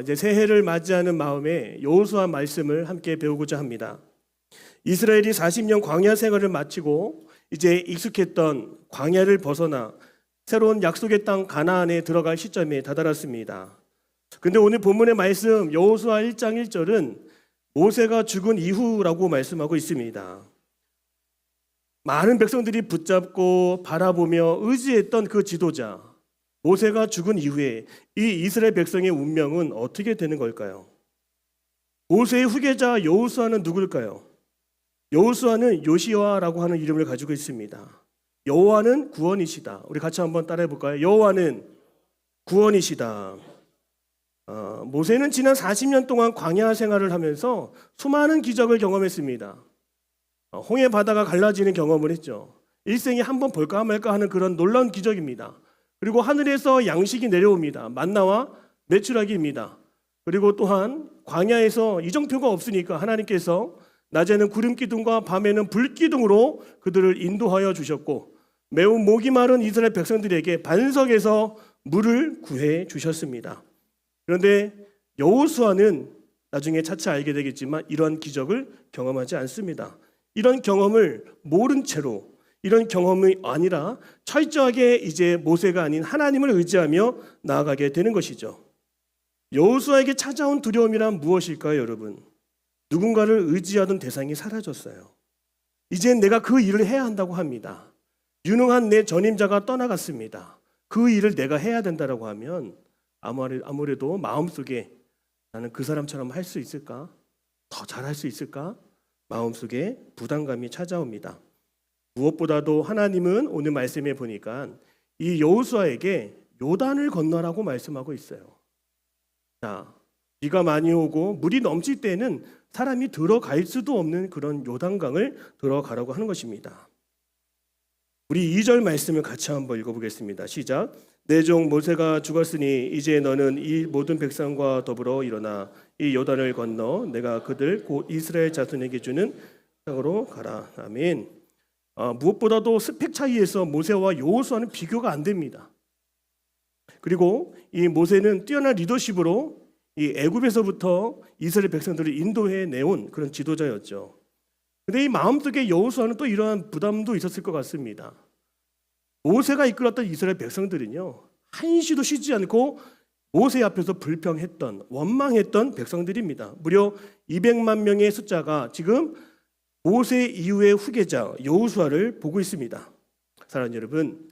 이제 새해를 맞이하는 마음에 여호수아 말씀을 함께 배우고자 합니다. 이스라엘이 40년 광야 생활을 마치고 이제 익숙했던 광야를 벗어나 새로운 약속의 땅 가나안에 들어갈 시점에 다다랐습니다. 근데 오늘 본문의 말씀 여호수아 1장 1절은 모세가 죽은 이후라고 말씀하고 있습니다. 많은 백성들이 붙잡고 바라보며 의지했던 그 지도자 모세가 죽은 이후에 이 이스라엘 백성의 운명은 어떻게 되는 걸까요? 모세의 후계자 여호수아는 누굴까요? 여호수아는 요시와라고 하는 이름을 가지고 있습니다. 여호와는 구원이시다. 우리 같이 한번 따라해 볼까요? 여호와는 구원이시다. 모세는 지난 40년 동안 광야 생활을 하면서 수많은 기적을 경험했습니다. 홍해 바다가 갈라지는 경험을 했죠. 일생에 한번 볼까 말까 하는 그런 놀라운 기적입니다. 그리고 하늘에서 양식이 내려옵니다. 만나와 메추라기입니다. 그리고 또한 광야에서 이정표가 없으니까 하나님께서 낮에는 구름 기둥과 밤에는 불 기둥으로 그들을 인도하여 주셨고 매우 목이 마른 이스라엘 백성들에게 반석에서 물을 구해 주셨습니다. 그런데 여호수아는 나중에 차차 알게 되겠지만 이런 기적을 경험하지 않습니다. 이런 경험을 모른 채로 이런 경험이 아니라 철저하게 이제 모세가 아닌 하나님을 의지하며 나아가게 되는 것이죠. 여호수아에게 찾아온 두려움이란 무엇일까요, 여러분? 누군가를 의지하던 대상이 사라졌어요. 이제 내가 그 일을 해야 한다고 합니다. 유능한 내 전임자가 떠나갔습니다. 그 일을 내가 해야 된다고 하면 아무래도 마음속에 나는 그 사람처럼 할 수 있을까? 더 잘할 수 있을까? 마음속에 부담감이 찾아옵니다. 무엇보다도 하나님은 오늘 말씀에 보니까 이 여호수아에게 요단을 건너라고 말씀하고 있어요. 자, 비가 많이 오고 물이 넘칠 때는 사람이 들어갈 수도 없는 그런 요단강을 들어가라고 하는 것입니다. 우리 2절 말씀을 같이 한번 읽어보겠습니다. 시작. 내 종 모세가 죽었으니 이제 너는 이 모든 백성과 더불어 일어나 이 요단을 건너 내가 그들 곧 이스라엘 자손에게 주는 땅으로 가라. 아멘. 무엇보다도 스펙 차이에서 모세와 여호수아는 비교가 안 됩니다. 그리고 이 모세는 뛰어난 리더십으로 이 애굽에서부터 이스라엘 백성들을 인도해 내온 그런 지도자였죠. 그런데 이 마음속에 여호수아는 또 이러한 부담도 있었을 것 같습니다. 모세가 이끌었던 이스라엘 백성들은요, 한시도 쉬지 않고 모세 앞에서 불평했던, 원망했던 백성들입니다. 무려 200만 명의 숫자가 지금 모세 이후의 후계자 여호수아를 보고 있습니다. 사랑하는 여러분,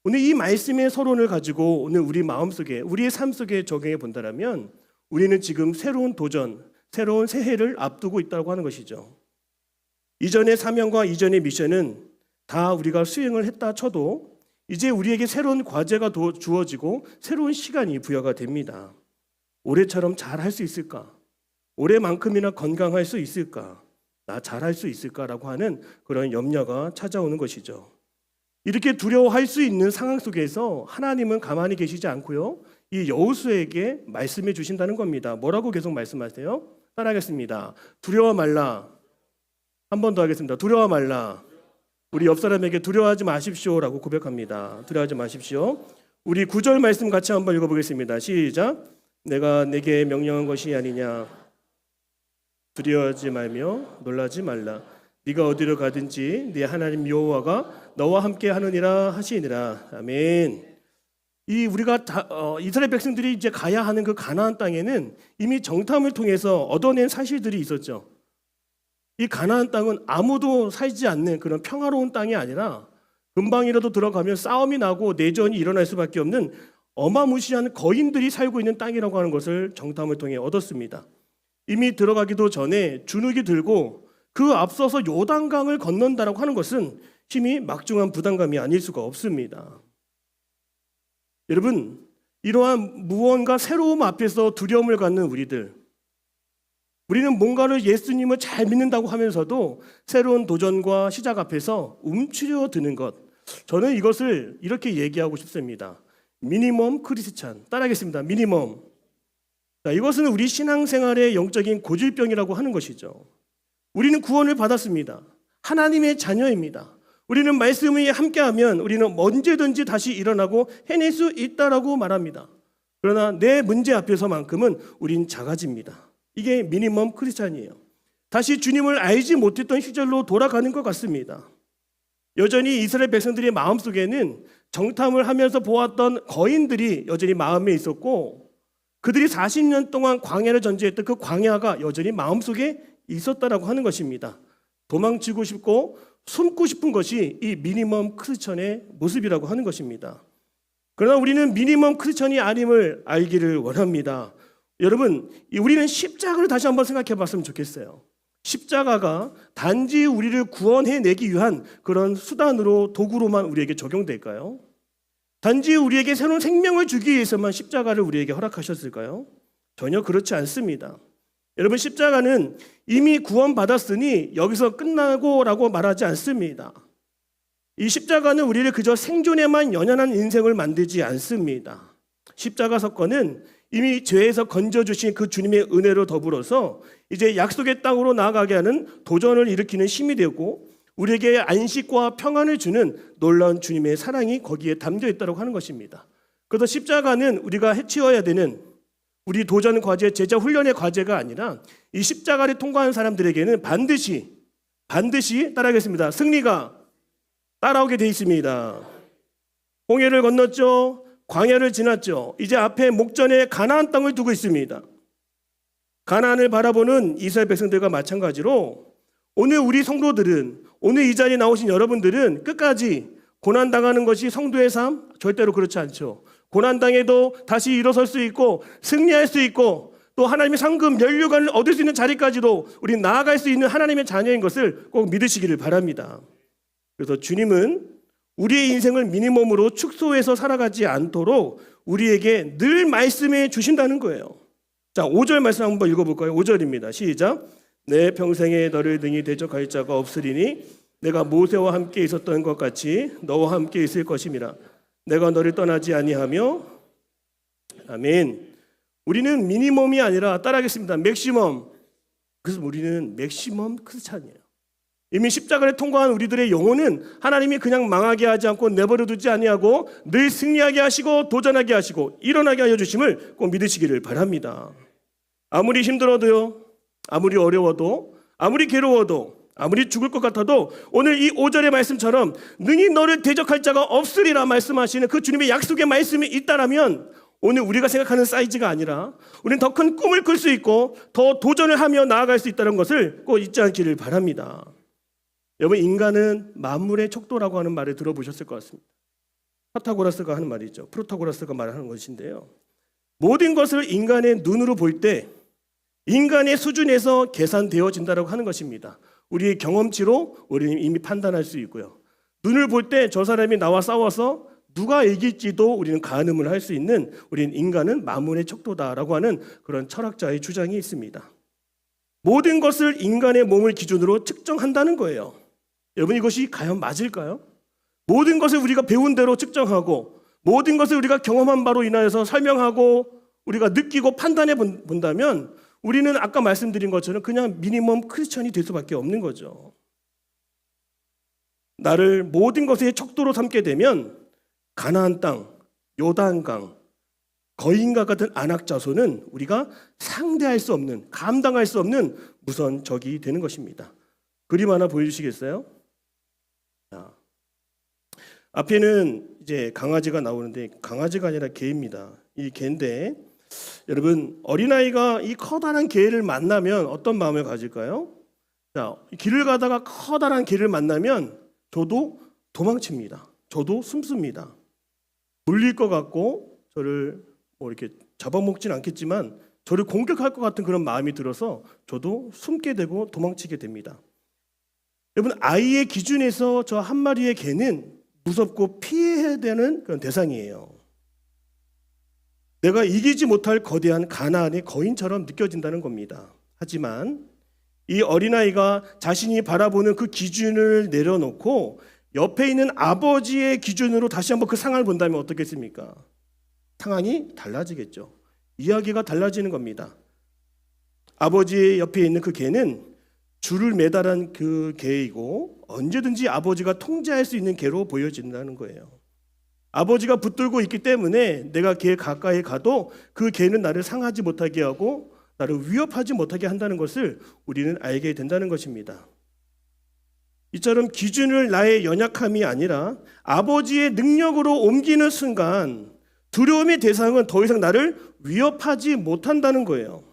오늘 이 말씀의 서론을 가지고 오늘 우리 마음속에, 우리의 삶 속에 적용해 본다면 우리는 지금 새로운 도전, 새로운 새해를 앞두고 있다고 하는 것이죠. 이전의 사명과 이전의 미션은 다 우리가 수행을 했다 쳐도 이제 우리에게 새로운 과제가 주어지고 새로운 시간이 부여가 됩니다. 올해처럼 잘할 수 있을까? 올해만큼이나 건강할 수 있을까? 나 잘할 수 있을까라고 하는 그런 염려가 찾아오는 것이죠. 이렇게 두려워할 수 있는 상황 속에서 하나님은 가만히 계시지 않고요, 이 여호수아에게 말씀해 주신다는 겁니다. 뭐라고 계속 말씀하세요? 따라하겠습니다. 두려워 말라. 한 번 더 하겠습니다. 두려워 말라. 우리 옆 사람에게 두려워하지 마십시오라고 고백합니다. 두려워하지 마십시오. 우리 9절 말씀 같이 한번 읽어보겠습니다. 시작. 내가 내게 명령한 것이 아니냐. 두려워하지 말며 놀라지 말라. 네가 어디로 가든지 네 하나님 여호와가 너와 함께 하느니라 하시니라. 아멘. 우리가 이스라엘 백성들이 이제 가야 하는 그 가나안 땅에는 이미 정탐을 통해서 얻어낸 사실들이 있었죠. 이 가나안 땅은 아무도 살지 않는 그런 평화로운 땅이 아니라 금방이라도 들어가면 싸움이 나고 내전이 일어날 수밖에 없는 어마무시한 거인들이 살고 있는 땅이라고 하는 것을 정탐을 통해 얻었습니다. 이미 들어가기도 전에 주눅이 들고 그 앞서서 요단강을 건넌다라고 하는 것은 힘이 막중한 부담감이 아닐 수가 없습니다. 여러분, 이러한 무언가 새로움 앞에서 두려움을 갖는 우리는 뭔가를 예수님을 잘 믿는다고 하면서도 새로운 도전과 시작 앞에서 움츠려드는 것, 저는 이것을 이렇게 얘기하고 싶습니다. 미니멈 크리스찬. 따라하겠습니다. 미니멈. 자, 이것은 우리 신앙생활의 영적인 고질병이라고 하는 것이죠. 우리는 구원을 받았습니다. 하나님의 자녀입니다. 우리는 말씀이 함께하면 우리는 언제든지 다시 일어나고 해낼 수 있다라고 말합니다. 그러나 내 문제 앞에서만큼은 우린 작아집니다. 이게 미니멈 크리스찬이에요. 다시 주님을 알지 못했던 시절로 돌아가는 것 같습니다. 여전히 이스라엘 백성들의 마음속에는 정탐을 하면서 보았던 거인들이 여전히 마음에 있었고, 그들이 40년 동안 광야를 전제했던 그 광야가 여전히 마음속에 있었다라고 하는 것입니다. 도망치고 싶고 숨고 싶은 것이 이 미니멈 크리스천의 모습이라고 하는 것입니다. 그러나 우리는 미니멈 크리스천이 아님을 알기를 원합니다. 여러분, 우리는 십자가를 다시 한번 생각해 봤으면 좋겠어요. 십자가가 단지 우리를 구원해내기 위한 그런 수단으로, 도구로만 우리에게 적용될까요? 단지 우리에게 새로운 생명을 주기 위해서만 십자가를 우리에게 허락하셨을까요? 전혀 그렇지 않습니다. 여러분, 십자가는 이미 구원받았으니 여기서 끝나고라고 말하지 않습니다. 이 십자가는 우리를 그저 생존에만 연연한 인생을 만들지 않습니다. 십자가 사건은 이미 죄에서 건져주신 그 주님의 은혜로 더불어서 이제 약속의 땅으로 나아가게 하는 도전을 일으키는 힘이 되고, 우리에게 안식과 평안을 주는 놀라운 주님의 사랑이 거기에 담겨 있다고 하는 것입니다. 그래서 십자가는 우리가 해치워야 되는 우리 도전 과제, 제자 훈련의 과제가 아니라 이 십자가를 통과한 사람들에게는 반드시 따라하겠습니다. 승리가 따라오게 돼 있습니다. 홍해를 건넜죠. 광야를 지났죠. 이제 앞에 목전에 가나안 땅을 두고 있습니다. 가나안을 바라보는 이스라엘 백성들과 마찬가지로 오늘 우리 성도들은, 오늘 이 자리에 나오신 여러분들은 끝까지 고난당하는 것이 성도의 삶? 절대로 그렇지 않죠. 고난당해도 다시 일어설 수 있고 승리할 수 있고 또 하나님의 상급 면류관을 얻을 수 있는 자리까지도 우리 나아갈 수 있는 하나님의 자녀인 것을 꼭 믿으시기를 바랍니다. 그래서 주님은 우리의 인생을 미니멈으로 축소해서 살아가지 않도록 우리에게 늘 말씀해 주신다는 거예요. 자, 5절 말씀 한번 읽어볼까요? 5절입니다. 시작. 내 평생에 너를 능히 대적할 자가 없으리니 내가 모세와 함께 있었던 것 같이 너와 함께 있을 것임이라. 내가 너를 떠나지 아니하며. 아멘. 우리는 미니멈이 아니라, 따라하겠습니다, 맥시멈. 그래서 우리는 맥시멈 크리스찬이에요. 이미 십자가를 통과한 우리들의 영혼은 하나님이 그냥 망하게 하지 않고 내버려 두지 아니하고 늘 승리하게 하시고 도전하게 하시고 일어나게 하여 주심을 꼭 믿으시기를 바랍니다. 아무리 힘들어도요, 아무리 어려워도, 아무리 괴로워도, 아무리 죽을 것 같아도 오늘 이 5절의 말씀처럼 능히 너를 대적할 자가 없으리라 말씀하시는 그 주님의 약속의 말씀이 있다라면 오늘 우리가 생각하는 사이즈가 아니라 우리는 더 큰 꿈을 꿀 수 있고 더 도전을 하며 나아갈 수 있다는 것을 꼭 잊지 않기를 바랍니다. 여러분, 인간은 만물의 척도라고 하는 말을 들어보셨을 것 같습니다. 파타고라스가 하는 말이죠. 프로타고라스가 말하는 것인데요. 모든 것을 인간의 눈으로 볼 때 인간의 수준에서 계산되어진다고 하는 것입니다. 우리의 경험치로 우리는 이미 판단할 수 있고요. 눈을 볼 때 저 사람이 나와 싸워서 누가 이길지도 우리는 가늠을 할 수 있는, 우리는 인간은 만물의 척도다라고 하는 그런 철학자의 주장이 있습니다. 모든 것을 인간의 몸을 기준으로 측정한다는 거예요. 여러분, 이것이 과연 맞을까요? 모든 것을 우리가 배운 대로 측정하고 모든 것을 우리가 경험한 바로 인하여서 설명하고 우리가 느끼고 판단해 본다면 우리는 아까 말씀드린 것처럼 그냥 미니멈 크리스천이 될 수밖에 없는 거죠. 나를 모든 것의 척도로 삼게 되면 가나안 땅, 요단강, 거인과 같은 안악자손은 우리가 상대할 수 없는, 감당할 수 없는 무서운 적이 되는 것입니다. 그림 하나 보여주시겠어요? 자, 앞에는 이제 강아지가 나오는데 강아지가 아니라 개입니다. 이 개인데 여러분, 어린아이가 이 커다란 개를 만나면 어떤 마음을 가질까요? 자, 길을 가다가 커다란 개를 만나면 저도 도망칩니다. 저도 숨습니다. 물릴 것 같고 저를 이렇게 잡아먹진 않겠지만 저를 공격할 것 같은 그런 마음이 들어서 저도 숨게 되고 도망치게 됩니다. 여러분, 아이의 기준에서 저 한 마리의 개는 무섭고 피해야 되는 그런 대상이에요. 내가 이기지 못할 거대한 가나안의 거인처럼 느껴진다는 겁니다. 하지만 이 어린아이가 자신이 바라보는 그 기준을 내려놓고 옆에 있는 아버지의 기준으로 다시 한번 그 상황을 본다면 어떻겠습니까? 상황이 달라지겠죠. 이야기가 달라지는 겁니다. 아버지의 옆에 있는 그 개는 줄을 매달은 그 개이고 언제든지 아버지가 통제할 수 있는 개로 보여진다는 거예요. 아버지가 붙들고 있기 때문에 내가 개 가까이 가도 그 개는 나를 상하지 못하게 하고 나를 위협하지 못하게 한다는 것을 우리는 알게 된다는 것입니다. 이처럼 기준을 나의 연약함이 아니라 아버지의 능력으로 옮기는 순간 두려움의 대상은 더 이상 나를 위협하지 못한다는 거예요.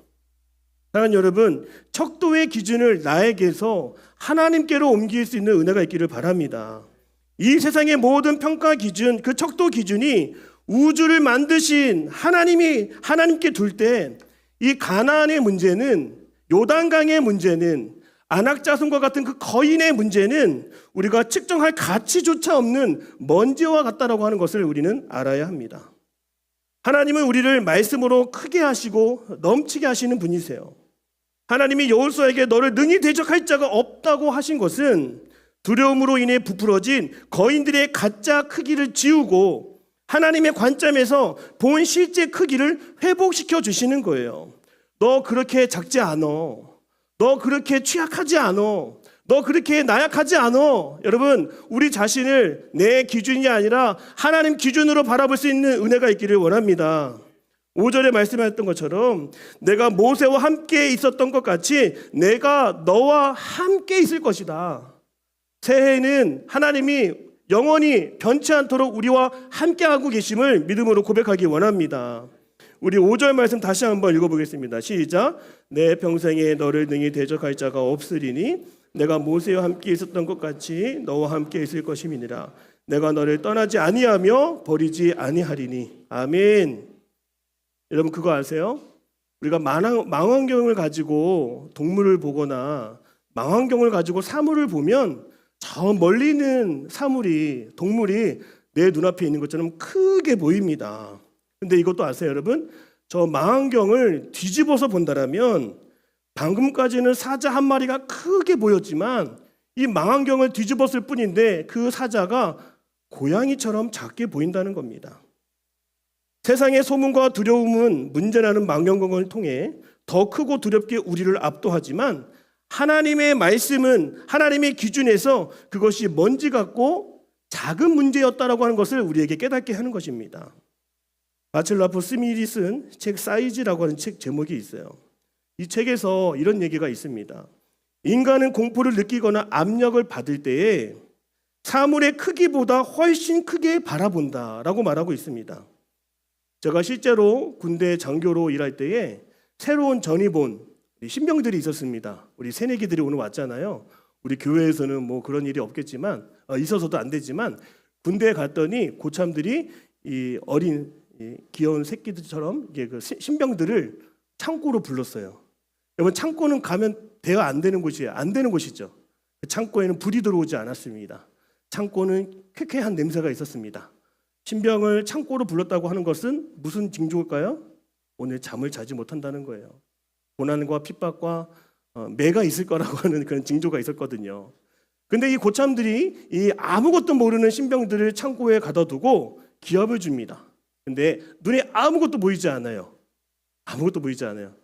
사랑하는 여러분, 척도의 기준을 나에게서 하나님께로 옮길 수 있는 은혜가 있기를 바랍니다. 이 세상의 모든 평가 기준, 그 척도 기준이 우주를 만드신 하나님께 둘 때 이 가나안의 문제는, 요단강의 문제는, 안악자손과 같은 그 거인의 문제는 우리가 측정할 가치조차 없는 먼지와 같다라고 하는 것을 우리는 알아야 합니다. 하나님은 우리를 말씀으로 크게 하시고 넘치게 하시는 분이세요. 하나님이 여호수아에게 너를 능히 대적할 자가 없다고 하신 것은 두려움으로 인해 부풀어진 거인들의 가짜 크기를 지우고 하나님의 관점에서 본 실제 크기를 회복시켜 주시는 거예요. 너 그렇게 작지 않어. 너 그렇게 취약하지 않아. 너 그렇게 나약하지 않아. 여러분, 우리 자신을 내 기준이 아니라 하나님 기준으로 바라볼 수 있는 은혜가 있기를 원합니다. 5절에 말씀하셨던 것처럼 내가 모세와 함께 있었던 것 같이 내가 너와 함께 있을 것이다. 새해에는 하나님이 영원히 변치 않도록 우리와 함께하고 계심을 믿음으로 고백하기 원합니다. 우리 5절 말씀 다시 한번 읽어보겠습니다. 시작. 내 평생에 너를 능히 대적할 자가 없으리니 내가 모세와 함께 있었던 것 같이 너와 함께 있을 것임이니라. 내가 너를 떠나지 아니하며 버리지 아니하리니. 아멘. 여러분 그거 아세요? 우리가 망원경을 가지고 동물을 보거나 망원경을 가지고 사물을 보면 저 멀리 있는 동물이 내 눈앞에 있는 것처럼 크게 보입니다. 근데 이것도 아세요, 여러분? 저 망원경을 뒤집어서 본다라면 방금까지는 사자 한 마리가 크게 보였지만 이 망원경을 뒤집었을 뿐인데 그 사자가 고양이처럼 작게 보인다는 겁니다. 세상의 소문과 두려움은 문제라는 망원경을 통해 더 크고 두렵게 우리를 압도하지만 하나님의 말씀은 하나님의 기준에서 그것이 먼지 같고 작은 문제였다라고 하는 것을 우리에게 깨닫게 하는 것입니다. 바첼라프 스미리 쓴 책 사이즈라고 하는 책 제목이 있어요. 이 책에서 이런 얘기가 있습니다. 인간은 공포를 느끼거나 압력을 받을 때에 사물의 크기보다 훨씬 크게 바라본다라고 말하고 있습니다. 제가 실제로 군대 장교로 일할 때에 새로운 전입 온 신병들이 있었습니다. 우리 새내기들이 오늘 왔잖아요. 우리 교회에서는 뭐 그런 일이 없겠지만 있어서도 안 되지만 군대에 갔더니 고참들이 이 어린 귀여운 새끼들처럼 그 신병들을 창고로 불렀어요. 여러분 창고는 가면 대화 안 되는 곳이에요. 안 되는 곳이죠. 그 창고에는 불이 들어오지 않았습니다. 창고는 쾌쾌한 냄새가 있었습니다. 신병을 창고로 불렀다고 하는 것은 무슨 징조일까요? 오늘 잠을 자지 못한다는 거예요. 고난과 핍박과 매가 있을 거라고 하는 그런 징조가 있었거든요. 근데 이 고참들이 이 아무것도 모르는 신병들을 창고에 가둬두고 기합을 줍니다. 근데 눈에 아무것도 보이지 않아요. 아무것도 보이지 않아요.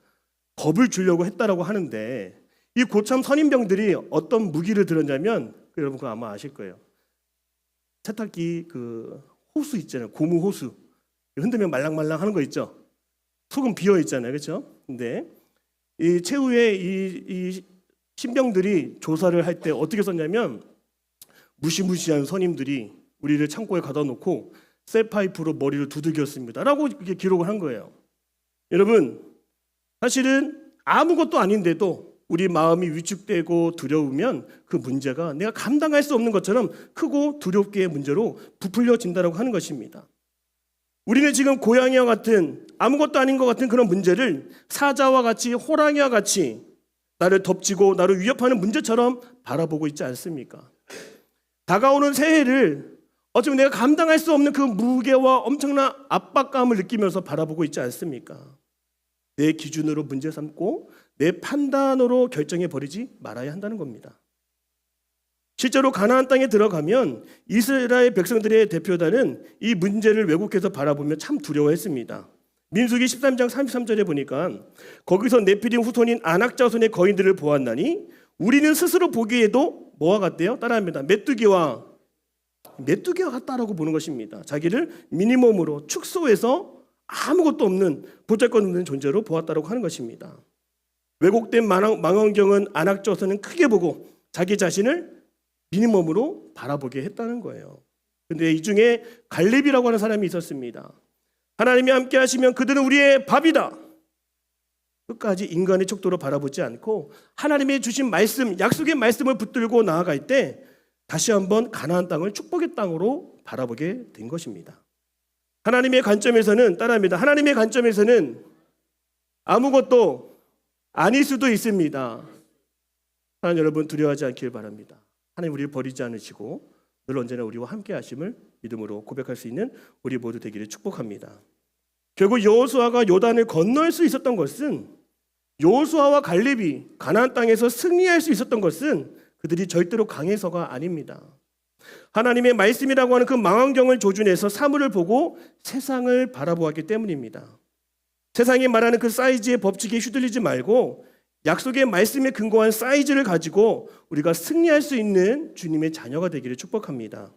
겁을 주려고 했다라고 하는데 이 고참 선임병들이 어떤 무기를 들었냐면 여러분 그거 아마 아실 거예요. 세탁기 그 호수 있잖아요. 고무 호수. 흔들면 말랑말랑 하는 거 있죠. 속은 비어 있잖아요. 그렇죠? 근데 이 최후에 이 신병들이 조사를 할 때 어떻게 썼냐면 무시무시한 선임들이 우리를 창고에 가둬놓고 쇠파이프로 머리를 두들겼습니다 라고 이렇게 기록을 한 거예요. 여러분 사실은 아무것도 아닌데도 우리 마음이 위축되고 두려우면 그 문제가 내가 감당할 수 없는 것처럼 크고 두렵게 문제로 부풀려진다고 하는 것입니다. 우리는 지금 고양이와 같은 아무것도 아닌 것 같은 그런 문제를 사자와 같이 호랑이와 같이 나를 덮치고 나를 위협하는 문제처럼 바라보고 있지 않습니까? 다가오는 새해를 어쩌면 내가 감당할 수 없는 그 무게와 엄청난 압박감을 느끼면서 바라보고 있지 않습니까? 내 기준으로 문제 삼고 내 판단으로 결정해 버리지 말아야 한다는 겁니다. 실제로 가나안 땅에 들어가면 이스라엘 백성들의 대표단은 이 문제를 왜곡해서 바라보며 참 두려워했습니다. 민수기 13장 33절에 보니까 거기서 네피림 후손인 안악자손의 거인들을 보았나니 우리는 스스로 보기에도 뭐와 같대요? 따라합니다. 메뚜기와 메뚜기와 같다라고 보는 것입니다. 자기를 미니멈으로 축소해서 아무것도 없는 보잘것없는 존재로 보았다라고 하는 것입니다. 왜곡된 망원경은 안악조선은 크게 보고 자기 자신을 미니멈으로 바라보게 했다는 거예요. 근데 이 중에 갈렙이라고 하는 사람이 있었습니다. 하나님이 함께 하시면 그들은 우리의 밥이다. 끝까지 인간의 척도로 바라보지 않고 하나님의 주신 말씀, 약속의 말씀을 붙들고 나아갈 때 다시 한번 가나안 땅을 축복의 땅으로 바라보게 된 것입니다. 하나님의 관점에서는 따라합니다. 하나님의 관점에서는 아무것도 아닐 수도 있습니다. 하나님 여러분 두려워하지 않길 바랍니다. 하나님 우리를 버리지 않으시고 늘 언제나 우리와 함께 하심을 믿음으로 고백할 수 있는 우리 모두 되기를 축복합니다. 결국 여호수아가 요단을 건널 수 있었던 것은, 여호수아와 갈렙이 가나안 땅에서 승리할 수 있었던 것은 그들이 절대로 강해서가 아닙니다. 하나님의 말씀이라고 하는 그 망원경을 조준해서 사물을 보고 세상을 바라보았기 때문입니다. 세상이 말하는 그 사이즈의 법칙에 휘둘리지 말고 약속의 말씀에 근거한 사이즈를 가지고 우리가 승리할 수 있는 주님의 자녀가 되기를 축복합니다.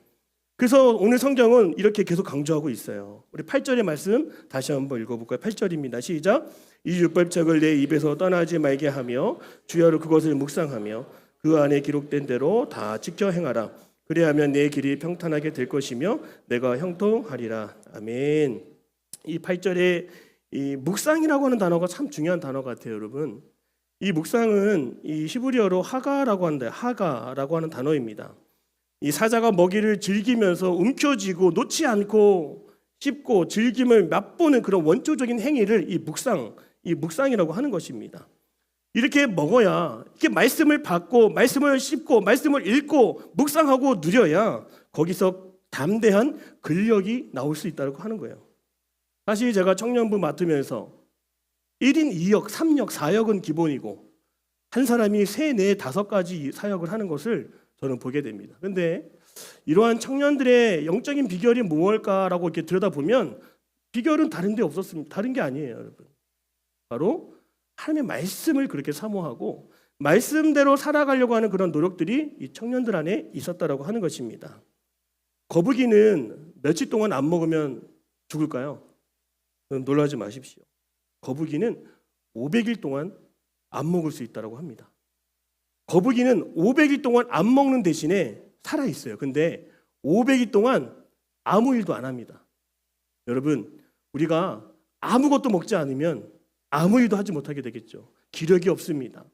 그래서 오늘 성경은 이렇게 계속 강조하고 있어요. 우리 8절의 말씀 다시 한번 읽어볼까요? 8절입니다. 시작. 이 율법책을 내 입에서 떠나지 말게 하며 주야로 그것을 묵상하며 그 안에 기록된 대로 다 지켜 행하라. 그래야면 내 길이 평탄하게 될 것이며 내가 형통하리라. 아멘. 이 8절에 이 묵상이라고 하는 단어가 참 중요한 단어 같아요, 여러분. 이 묵상은 이 히브리어로 하가라고 하는데, 하가라고 하는 단어입니다. 이 사자가 먹이를 즐기면서 움켜쥐고 놓지 않고 씹고 즐김을 맛보는 그런 원초적인 행위를 이 묵상이라고 하는 것입니다. 이렇게 먹어야, 이렇게 말씀을 받고 말씀을 씹고 말씀을 읽고 묵상하고 누려야 거기서 담대한 근력이 나올 수 있다고 하는 거예요. 사실 제가 청년부 맡으면서 1인 2역, 3역, 4역은 기본이고 한 사람이 3, 4, 5가지 사역을 하는 것을 저는 보게 됩니다. 그런데 이러한 청년들의 영적인 비결이 무엇일까라고 이렇게 들여다보면 비결은 다른 데 없었습니다. 다른 게 아니에요, 여러분. 바로 하나님의 말씀을 그렇게 사모하고 말씀대로 살아가려고 하는 그런 노력들이 이 청년들 안에 있었다라고 하는 것입니다. 거북이는 며칠 동안 안 먹으면 죽을까요? 놀라지 마십시오. 거북이는 500일 동안 안 먹을 수 있다고 합니다. 거북이는 500일 동안 안 먹는 대신에 살아있어요. 근데 500일 동안 아무 일도 안 합니다. 여러분, 우리가 아무것도 먹지 않으면 아무 일도 하지 못하게 되겠죠. 기력이 없습니다.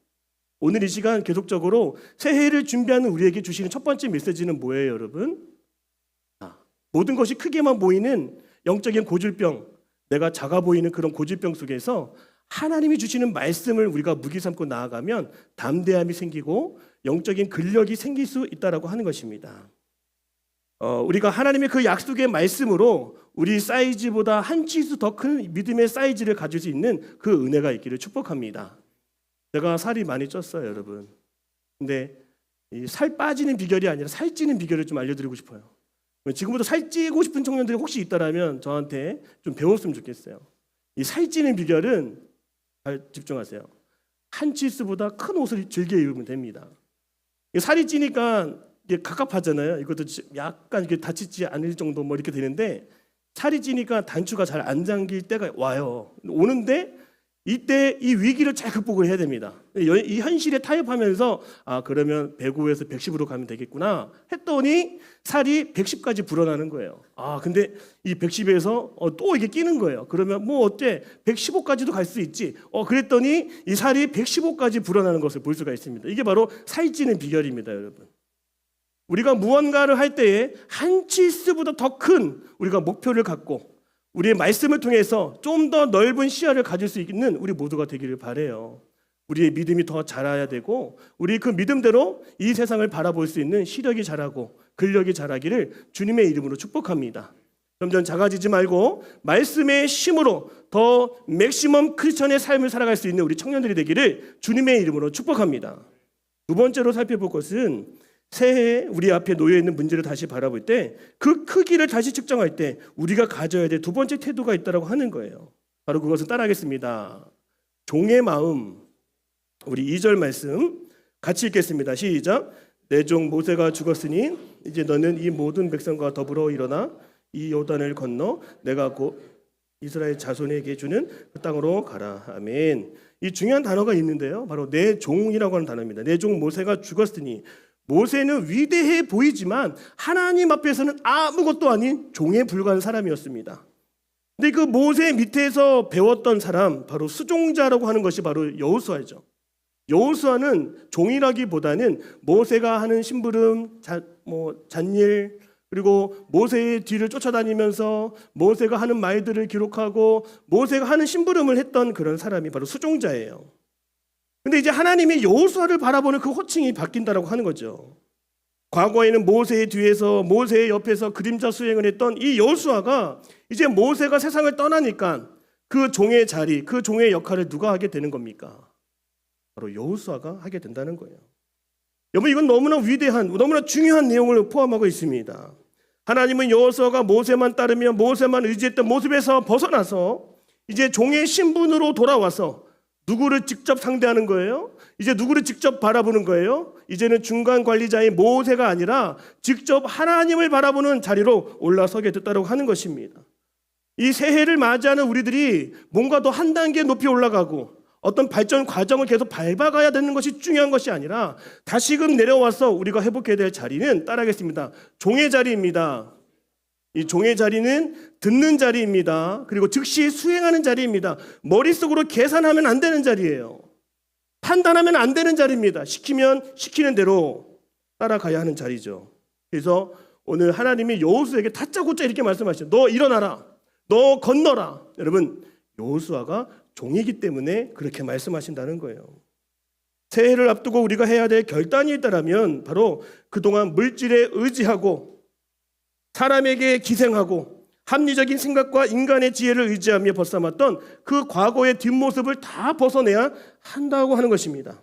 오늘 이 시간 계속적으로 새해를 준비하는 우리에게 주시는 첫 번째 메시지는 뭐예요, 여러분? 모든 것이 크게만 보이는 영적인 고질병, 내가 작아 보이는 그런 고질병 속에서 하나님이 주시는 말씀을 우리가 무기 삼고 나아가면 담대함이 생기고 영적인 근력이 생길 수 있다라고 하는 것입니다. 우리가 하나님의 그 약속의 말씀으로 우리 사이즈보다 한 치수 더 큰 믿음의 사이즈를 가질 수 있는 그 은혜가 있기를 축복합니다. 제가 살이 많이 쪘어요, 여러분. 근데 이 살 빠지는 비결이 아니라 살찌는 비결을 좀 알려드리고 싶어요. 지금부터 살찌고 싶은 청년들이 혹시 있다라면 저한테 좀 배웠으면 좋겠어요. 이 살찌는 비결은, 잘 집중하세요, 한 치수보다 큰 옷을 즐겨 입으면 됩니다. 살이 찌니까 이게 갑갑하잖아요. 이것도 약간 이렇게 다치지 않을 정도 뭐 이렇게 되는데, 살이 찌니까 단추가 잘 안 잠길 때가 와요. 오는데 이때 이 위기를 잘 극복을 해야 됩니다. 이 현실에 타협하면서 그러면 105에서 110으로 가면 되겠구나 했더니 살이 110까지 불어나는 거예요. 근데 이 110에서 또 이게 끼는 거예요. 그러면 뭐 어때? 115까지도 갈 수 있지. 그랬더니 이 살이 115까지 불어나는 것을 볼 수가 있습니다. 이게 바로 살찌는 비결입니다, 여러분. 우리가 무언가를 할 때에 한 치수보다 더 큰 우리가 목표를 갖고 우리의 말씀을 통해서 좀 더 넓은 시야를 가질 수 있는 우리 모두가 되기를 바라요. 우리의 믿음이 더 자라야 되고 우리 그 믿음대로 이 세상을 바라볼 수 있는 시력이 자라고 근력이 자라기를 주님의 이름으로 축복합니다. 점점 작아지지 말고 말씀의 힘으로 더 맥시멈 크리스천의 삶을 살아갈 수 있는 우리 청년들이 되기를 주님의 이름으로 축복합니다. 두 번째로 살펴볼 것은 새해에 우리 앞에 놓여있는 문제를 다시 바라볼 때 그 크기를 다시 측정할 때 우리가 가져야 될 두 번째 태도가 있다고 하는 거예요. 바로 그것은 따라하겠습니다. 종의 마음. 우리 2절 말씀 같이 읽겠습니다. 시작. 내 종 모세가 죽었으니 이제 너는 이 모든 백성과 더불어 일어나 이 요단을 건너 내가 곧 이스라엘 자손에게 주는 그 땅으로 가라. 아멘. 이 중요한 단어가 있는데요. 바로 내 종이라고 하는 단어입니다. 내 종 모세가 죽었으니, 모세는 위대해 보이지만 하나님 앞에서는 아무것도 아닌 종에 불과한 사람이었습니다. 근데 그 모세 밑에서 배웠던 사람, 바로 수종자라고 하는 것이 바로 여호수아죠. 여호수아는 종이라기보다는 모세가 하는 심부름, 잔일, 그리고 모세의 뒤를 쫓아다니면서 모세가 하는 말들을 기록하고 모세가 하는 심부름을 했던 그런 사람이 바로 수종자예요. 근데 이제 하나님이 여호수아를 바라보는 그 호칭이 바뀐다라고 하는 거죠. 과거에는 모세의 뒤에서, 모세의 옆에서 그림자 수행을 했던 이 여호수아가 이제 모세가 세상을 떠나니까 그 종의 자리, 그 종의 역할을 누가 하게 되는 겁니까? 바로 여호수아가 하게 된다는 거예요. 여러분, 이건 너무나 위대한, 너무나 중요한 내용을 포함하고 있습니다. 하나님은 여호수아가 모세만 따르며 모세만 의지했던 모습에서 벗어나서 이제 종의 신분으로 돌아와서 누구를 직접 상대하는 거예요? 이제 누구를 직접 바라보는 거예요? 이제는 중간 관리자인 모세가 아니라 직접 하나님을 바라보는 자리로 올라서게 됐다고 하는 것입니다. 이 새해를 맞이하는 우리들이 뭔가 더 한 단계 높이 올라가고 어떤 발전 과정을 계속 밟아가야 되는 것이 중요한 것이 아니라 다시금 내려와서 우리가 회복해야 될 자리는 따라하겠습니다. 종의 자리입니다. 이 종의 자리는 듣는 자리입니다. 그리고 즉시 수행하는 자리입니다. 머릿속으로 계산하면 안 되는 자리예요. 판단하면 안 되는 자리입니다. 시키면 시키는 대로 따라가야 하는 자리죠. 그래서 오늘 하나님이 여호수아에게 다짜고짜 이렇게 말씀하시죠. 너 일어나라. 너 건너라. 여러분, 여호수아가 종이기 때문에 그렇게 말씀하신다는 거예요. 새해를 앞두고 우리가 해야 될 결단이 있다면 바로 그동안 물질에 의지하고 사람에게 기생하고 합리적인 생각과 인간의 지혜를 의지하며 벗삼았던 그 과거의 뒷모습을 다 벗어내야 한다고 하는 것입니다.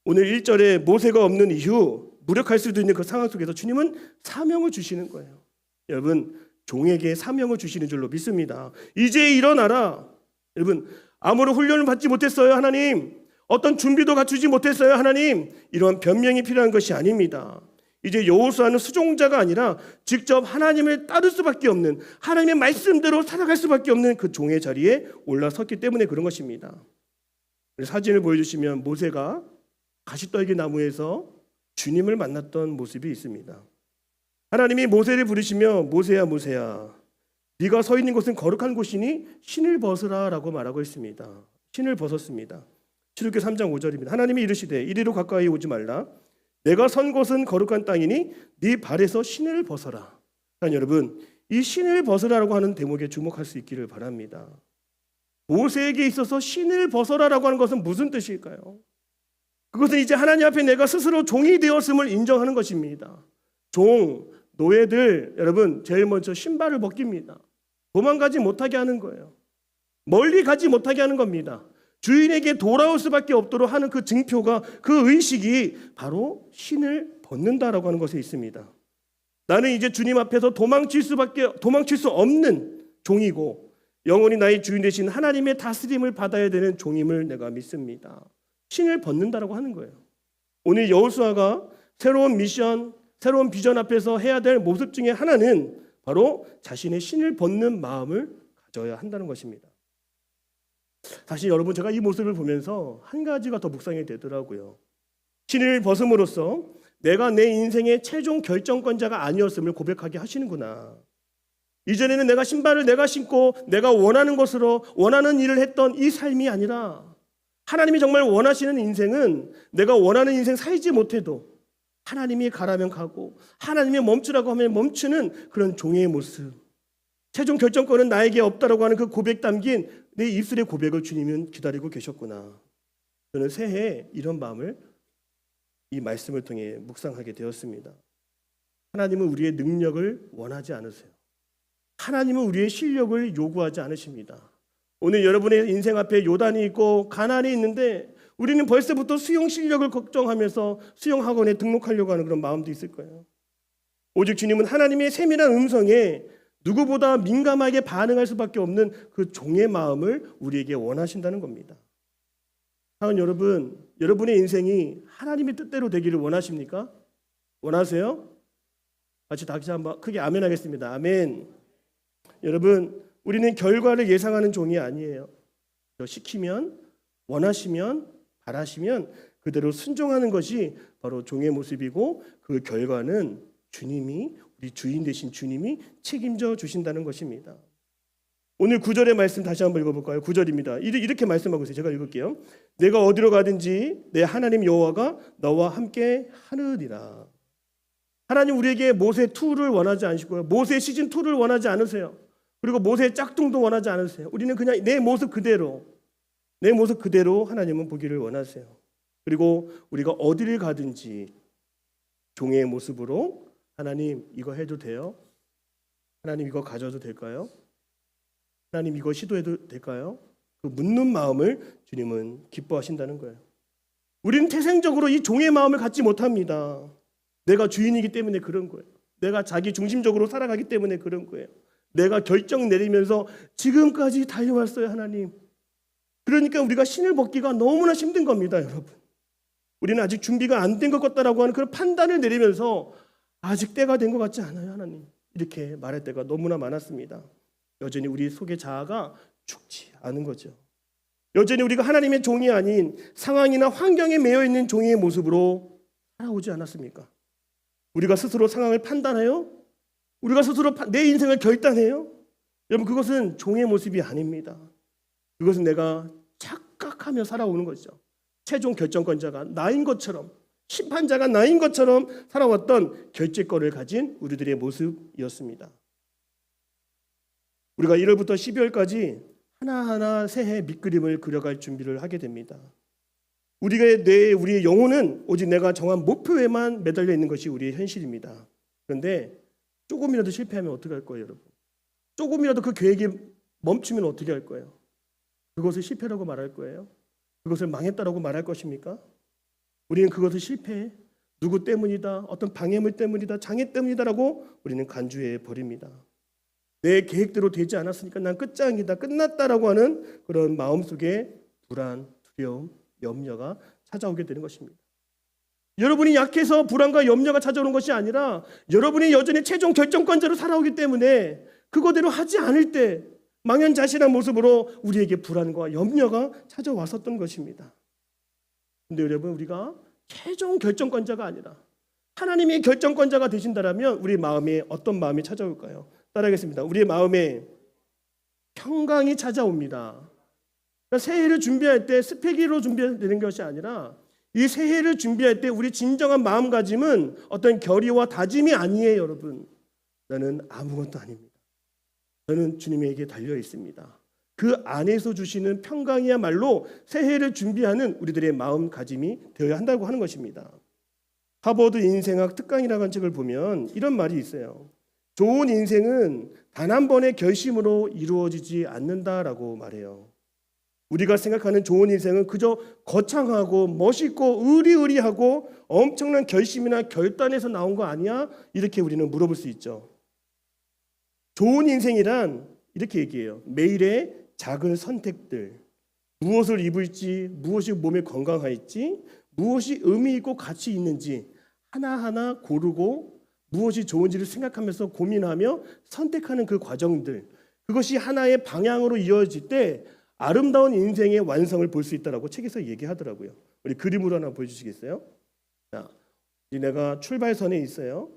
오늘 1절에 모세가 없는 이유, 무력할 수도 있는 그 상황 속에서 주님은 사명을 주시는 거예요. 여러분, 종에게 사명을 주시는 줄로 믿습니다. 이제 일어나라. 여러분, 아무런 훈련을 받지 못했어요, 하나님. 어떤 준비도 갖추지 못했어요, 하나님. 이러한 변명이 필요한 것이 아닙니다. 이제 여호수아는 수종자가 아니라 직접 하나님을 따를 수밖에 없는, 하나님의 말씀대로 살아갈 수밖에 없는 그 종의 자리에 올라섰기 때문에 그런 것입니다. 사진을 보여주시면 모세가 가시떨기 나무에서 주님을 만났던 모습이 있습니다. 하나님이 모세를 부르시며 모세야 모세야 네가 서 있는 곳은 거룩한 곳이니 신을 벗으라 라고 말하고 있습니다. 신을 벗었습니다. 출애굽기 3장 5절입니다. 하나님이 이르시되 이리로 가까이 오지 말라. 내가 선 곳은 거룩한 땅이니 네 발에서 신을 벗어라. 그러니까 여러분, 이 신을 벗으라라고 하는 대목에 주목할 수 있기를 바랍니다. 모세에게 있어서 신을 벗어라라고 하는 것은 무슨 뜻일까요? 그것은 이제 하나님 앞에 내가 스스로 종이 되었음을 인정하는 것입니다. 종, 노예들, 여러분 제일 먼저 신발을 벗깁니다. 도망가지 못하게 하는 거예요. 멀리 가지 못하게 하는 겁니다. 주인에게 돌아올 수밖에 없도록 하는 그 증표가, 그 의식이 바로 신을 벗는다라고 하는 것에 있습니다. 나는 이제 주님 앞에서 도망칠 수 없는 종이고 영원히 나의 주인 되신 하나님의 다스림을 받아야 되는 종임을 내가 믿습니다. 신을 벗는다라고 하는 거예요. 오늘 여호수아가 새로운 미션, 새로운 비전 앞에서 해야 될 모습 중에 하나는 바로 자신의 신을 벗는 마음을 가져야 한다는 것입니다. 사실 여러분, 제가 이 모습을 보면서 한 가지가 더 묵상이 되더라고요. 신을 벗음으로써 내가 내 인생의 최종 결정권자가 아니었음을 고백하게 하시는구나. 이전에는 내가 신발을 내가 신고 내가 원하는 것으로 원하는 일을 했던 이 삶이 아니라 하나님이 정말 원하시는 인생은 내가 원하는 인생 살지 못해도 하나님이 가라면 가고 하나님이 멈추라고 하면 멈추는 그런 종의 모습. 최종 결정권은 나에게 없다라고 하는 그 고백 담긴 내 입술의 고백을 주님은 기다리고 계셨구나. 저는 새해에 이런 마음을 이 말씀을 통해 묵상하게 되었습니다. 하나님은 우리의 능력을 원하지 않으세요. 하나님은 우리의 실력을 요구하지 않으십니다. 오늘 여러분의 인생 앞에 요단이 있고 가나안이 있는데 우리는 벌써부터 수영 실력을 걱정하면서 수영학원에 등록하려고 하는 그런 마음도 있을 거예요. 오직 주님은 하나님의 세밀한 음성에 누구보다 민감하게 반응할 수밖에 없는 그 종의 마음을 우리에게 원하신다는 겁니다. 사랑하는 여러분, 여러분의 인생이 하나님의 뜻대로 되기를 원하십니까? 원하세요? 다시 한번 크게 아멘 하겠습니다. 아멘. 여러분, 우리는 결과를 예상하는 종이 아니에요. 시키면, 원하시면, 바라시면 그대로 순종하는 것이 바로 종의 모습이고, 그 결과는 주님이, 우리 주인 되신 주님이 책임져 주신다는 것입니다. 오늘 9절의 말씀 다시 한번 읽어볼까요? 9절입니다. 이렇게 말씀하고 있어요. 제가 읽을게요. 내가 어디로 가든지 내 하나님 여호와가 너와 함께 하느니라. 하나님 우리에게 모세 2를 원하지 않으시고요. 모세 시즌 2를 원하지 않으세요. 그리고 모세 짝퉁도 원하지 않으세요. 우리는 그냥 내 모습 그대로 하나님은 보기를 원하세요. 그리고 우리가 어디를 가든지 종의 모습으로 하나님 이거 해도 돼요? 하나님 이거 가져도 될까요? 하나님 이거 시도해도 될까요? 그 묻는 마음을 주님은 기뻐하신다는 거예요. 우리는 태생적으로 이 종의 마음을 갖지 못합니다. 내가 주인이기 때문에 그런 거예요. 내가 자기 중심적으로 살아가기 때문에 그런 거예요. 내가 결정 내리면서 지금까지 달려왔어요, 하나님. 그러니까 우리가 신을 벗기가 너무나 힘든 겁니다, 여러분. 우리는 아직 준비가 안 된 것 같다라고 하는 그런 판단을 내리면서 아직 때가 된 것 같지 않아요, 하나님. 이렇게 말할 때가 너무나 많았습니다. 여전히 우리 속의 자아가 죽지 않은 거죠. 여전히 우리가 하나님의 종이 아닌 상황이나 환경에 매여 있는 종의 모습으로 살아오지 않았습니까? 우리가 스스로 상황을 판단해요? 우리가 스스로 내 인생을 결단해요? 여러분, 그것은 종의 모습이 아닙니다. 그것은 내가 착각하며 살아오는 것이죠. 최종 결정권자가 나인 것처럼, 심판자가 나인 것처럼 살아왔던 결재권을 가진 우리들의 모습이었습니다. 우리가 1월부터 12월까지 하나하나 새해 밑그림을 그려갈 준비를 하게 됩니다. 우리의 영혼은 오직 내가 정한 목표에만 매달려 있는 것이 우리의 현실입니다. 그런데 조금이라도 실패하면 어떻게 할 거예요, 여러분? 조금이라도 그 계획이 멈추면 어떻게 할 거예요? 그것을 실패라고 말할 거예요? 그것을 망했다라고 말할 것입니까? 우리는 그것을 실패해, 누구 때문이다, 어떤 방해물 때문이다, 장애 때문이다라고 우리는 간주해 버립니다. 내 계획대로 되지 않았으니까 난 끝장이다, 끝났다라고 하는 그런 마음속에 불안, 두려움, 염려가 찾아오게 되는 것입니다. 여러분이 약해서 불안과 염려가 찾아오는 것이 아니라 여러분이 여전히 최종 결정권자로 살아오기 때문에 그거대로 하지 않을 때 망연자실한 모습으로 우리에게 불안과 염려가 찾아왔었던 것입니다. 그런데 여러분, 우리가 최종 결정권자가 아니라 하나님이 결정권자가 되신다면 우리 마음에 어떤 마음이 찾아올까요? 따라하겠습니다. 우리의 마음에 평강이 찾아옵니다. 그러니까 새해를 준비할 때 스펙으로 준비되는 것이 아니라 이 새해를 준비할 때 우리 진정한 마음가짐은 어떤 결의와 다짐이 아니에요, 여러분. 나는 아무것도 아닙니다. 저는 주님에게 달려 있습니다. 그 안에서 주시는 평강이야말로 새해를 준비하는 우리들의 마음가짐이 되어야 한다고 하는 것입니다. 하버드 인생학 특강이라는 책을 보면 이런 말이 있어요. 좋은 인생은 단 한 번의 결심으로 이루어지지 않는다라고 말해요. 우리가 생각하는 좋은 인생은 그저 거창하고 멋있고 의리의리하고 엄청난 결심이나 결단에서 나온 거 아니야? 이렇게 우리는 물어볼 수 있죠. 좋은 인생이란 이렇게 얘기해요. 매일의 작은 선택들, 무엇을 입을지, 무엇이 몸에 건강할지, 무엇이 의미 있고 가치 있는지 하나하나 고르고 무엇이 좋은지를 생각하면서 고민하며 선택하는 그 과정들, 그것이 하나의 방향으로 이어질 때 아름다운 인생의 완성을 볼 수 있다라고 책에서 얘기하더라고요. 우리 그림으로 하나 보여주시겠어요? 자, 내가 출발선에 있어요.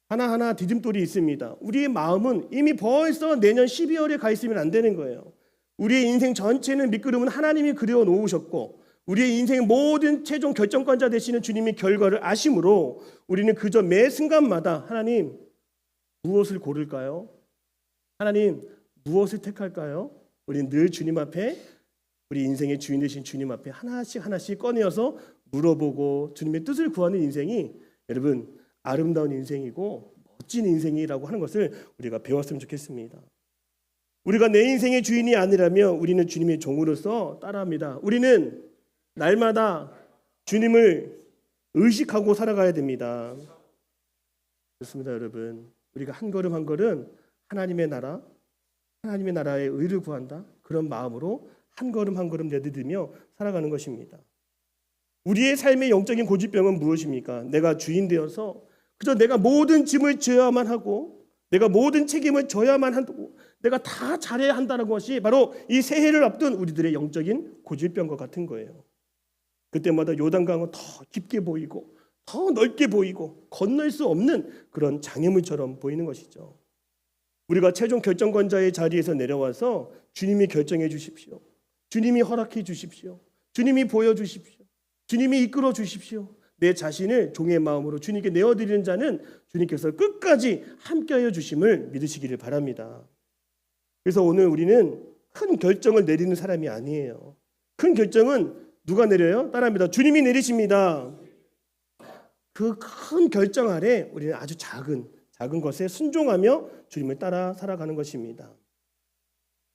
하나하나 디딤돌이 있습니다. 우리의 마음은 이미 벌써 내년 12월에 가 있으면 안 되는 거예요. 우리의 인생 전체는 밑그림은 하나님이 그려 놓으셨고 우리의 인생의 모든 최종 결정권자 되시는 주님의 결과를 아심으로 우리는 그저 매 순간마다 하나님 무엇을 고를까요? 하나님 무엇을 택할까요? 우리는 늘 주님 앞에, 우리 인생의 주인 되신 주님 앞에 하나씩 꺼내어서 물어보고 주님의 뜻을 구하는 인생이 여러분 아름다운 인생이고 멋진 인생이라고 하는 것을 우리가 배웠으면 좋겠습니다. 우리가 내 인생의 주인이 아니라면 우리는 주님의 종으로서 따라합니다. 우리는 날마다 주님을 의식하고 살아가야 됩니다. 그렇습니다, 여러분. 우리가 한 걸음 한 걸음 하나님의 나라의 의를 구한다. 그런 마음으로 한 걸음 한 걸음 내디디며 살아가는 것입니다. 우리의 삶의 영적인 고집병은 무엇입니까? 내가 주인 되어서 그저 내가 모든 짐을 져야만 하고 내가 모든 책임을 져야만 하고 내가 다 잘해야 한다는 것이 바로 이 새해를 앞둔 우리들의 영적인 고질병과 같은 거예요. 그때마다 요단강은 더 깊게 보이고 더 넓게 보이고 건널 수 없는 그런 장애물처럼 보이는 것이죠. 우리가 최종 결정권자의 자리에서 내려와서 주님이 결정해 주십시오. 주님이 허락해 주십시오. 주님이 보여주십시오. 주님이 이끌어 주십시오. 내 자신을 종의 마음으로 주님께 내어드리는 자는 주님께서 끝까지 함께하여 주심을 믿으시기를 바랍니다. 그래서 오늘 우리는 큰 결정을 내리는 사람이 아니에요. 큰 결정은 누가 내려요? 따라합니다. 주님이 내리십니다. 그 큰 결정 아래 우리는 아주 작은 것에 순종하며 주님을 따라 살아가는 것입니다.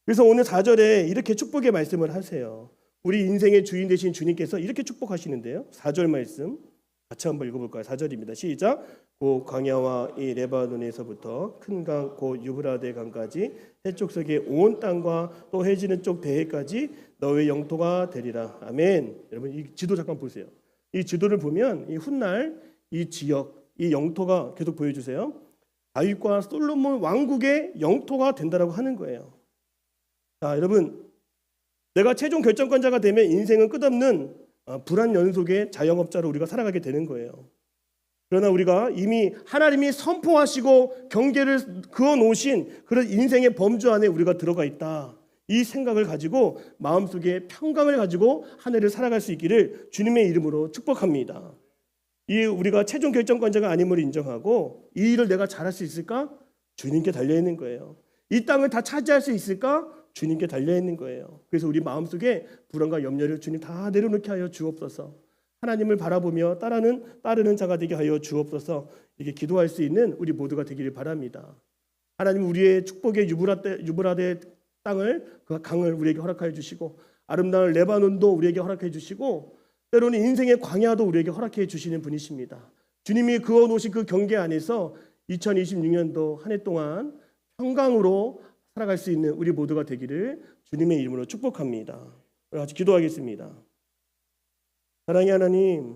그래서 오늘 4절에 이렇게 축복의 말씀을 하세요. 우리 인생의 주인 되신 주님께서 이렇게 축복하시는데요. 4절 말씀 같이 한번 읽어볼까요? 4절입니다. 시작. 고 광야와 이 레바논에서부터 큰 강 고 유브라데 강까지 해쪽 속의 온 땅과 또 해지는 쪽 대해까지 너의 영토가 되리라. 아멘. 여러분 이 지도 잠깐 보세요. 이 지도를 보면 이 훗날 이 지역, 이 영토가 계속 보여주세요. 다윗과 솔로몬 왕국의 영토가 된다라고 하는 거예요. 자, 여러분, 내가 최종 결정권자가 되면 인생은 끝없는 불안 연속의 자영업자로 우리가 살아가게 되는 거예요. 그러나 우리가 이미 하나님이 선포하시고 경계를 그어 놓으신 그런 인생의 범주 안에 우리가 들어가 있다. 이 생각을 가지고 마음속에 평강을 가지고 한 해를 살아갈 수 있기를 주님의 이름으로 축복합니다. 이 우리가 최종 결정권자가 아님을 인정하고 이 일을 내가 잘할 수 있을까? 주님께 달려있는 거예요. 이 땅을 다 차지할 수 있을까? 주님께 달려있는 거예요. 그래서 우리 마음속에 불안과 염려를 주님 다 내려놓게 하여 주옵소서. 하나님을 바라보며 따르는 자가 되게 하여 주옵소서. 이렇게 기도할 수 있는 우리 모두가 되기를 바랍니다. 하나님 우리의 축복의 유브라데 땅을 그 강을 우리에게 허락하여 주시고 아름다운 레바논도 우리에게 허락해 주시고 때로는 인생의 광야도 우리에게 허락해 주시는 분이십니다. 주님이 그어 놓으신 그 경계 안에서 2026년도 한 해 동안 평강으로 살아갈 수 있는 우리 모두가 되기를 주님의 이름으로 축복합니다. 같이 기도하겠습니다. 사랑의 하나님,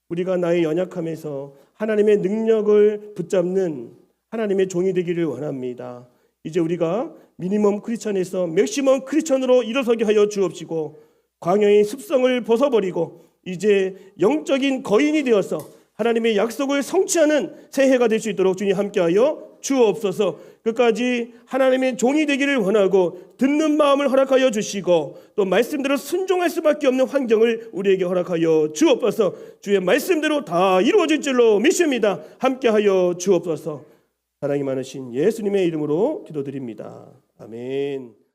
우리가 나의 연약함에서 하나님의 능력을 붙잡는 하나님의 종이 되기를 원합니다. 이제 우리가 미니멈 크리스천에서 맥시멈 크리스천으로 일어서게 하여 주옵시고 광야의 습성을 벗어버리고 이제 영적인 거인이 되어서 하나님의 약속을 성취하는 새해가 될 수 있도록 주님 함께하여 주옵소서. 끝까지 하나님의 종이 되기를 원하고 듣는 마음을 허락하여 주시고 또 말씀대로 순종할 수밖에 없는 환경을 우리에게 허락하여 주옵소서. 주의 말씀대로 다 이루어질 줄로 믿습니다. 함께하여 주옵소서. 사랑이 많으신 예수님의 이름으로 기도드립니다. 아멘.